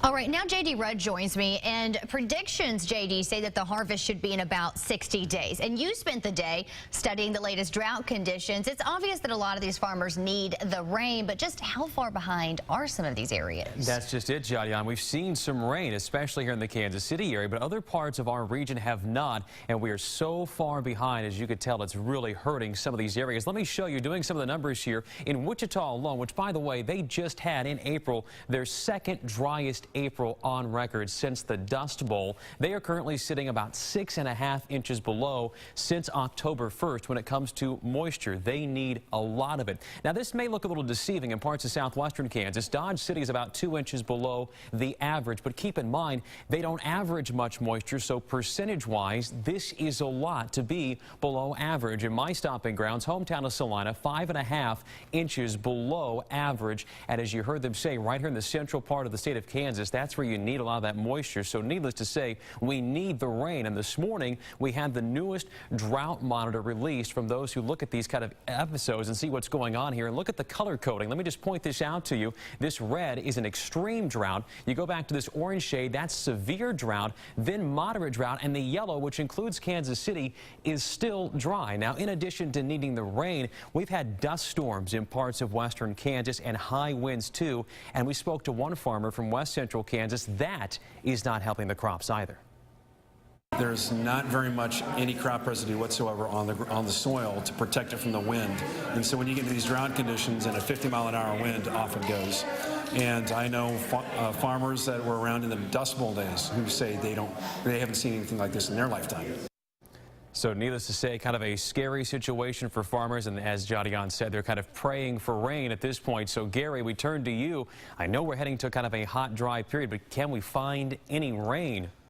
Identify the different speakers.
Speaker 1: All right, now JD Rudd joins me, and predictions, JD, say that the harvest should be in about 60 days. And you spent the day studying the latest drought conditions. It's obvious that a lot of these farmers need the rain, but just how far behind are some of these areas?
Speaker 2: That's just it, Jadian. We've seen some rain, especially here in the Kansas City area, but other parts of our region have not, and we are so far behind. As you could tell, it's really hurting some of these areas. Let me show you, doing some of the numbers here in Wichita alone, which, by the way, they just had in April their second driest April on record since the Dust Bowl. They are currently sitting about 6.5 inches below since October 1st when it comes to moisture. They need a lot of it. Now, this may look a little deceiving in parts of southwestern Kansas. Dodge City is about 2 inches below the average, but keep in mind they don't average much moisture, so percentage-wise, this is a lot to be below average. In my stomping grounds, hometown of Salina, 5.5 inches below average. And as you heard them say, right here in the central part of the state of Kansas, that's where you need a lot of that moisture. So needless to say, we need the rain. And this morning, we had the newest drought monitor released from those who look at these kind of episodes and see what's going on here. And look at the color coding. Let me just point this out to you. This red is an extreme drought. You go back to this orange shade, that's severe drought, then moderate drought, and the yellow, which includes Kansas City, is still dry. Now, in addition to needing the rain, we've had dust storms in parts of western Kansas and high winds too. And we spoke to one farmer from west central Kansas. That is not helping the crops either.
Speaker 3: There's not very much any crop residue whatsoever on the soil to protect it from the wind. And so when you get into these drought conditions and a 50-mile-an-hour wind, off it goes. And I know farmers that were around in the Dust Bowl days who say they haven't seen anything like this in their lifetime.
Speaker 2: So needless to say, kind of a scary situation for farmers. And as Jadian said, they're kind of praying for rain at this point. So Gary, we turn to you. I know we're heading to kind of a hot, dry period, but can we find any rain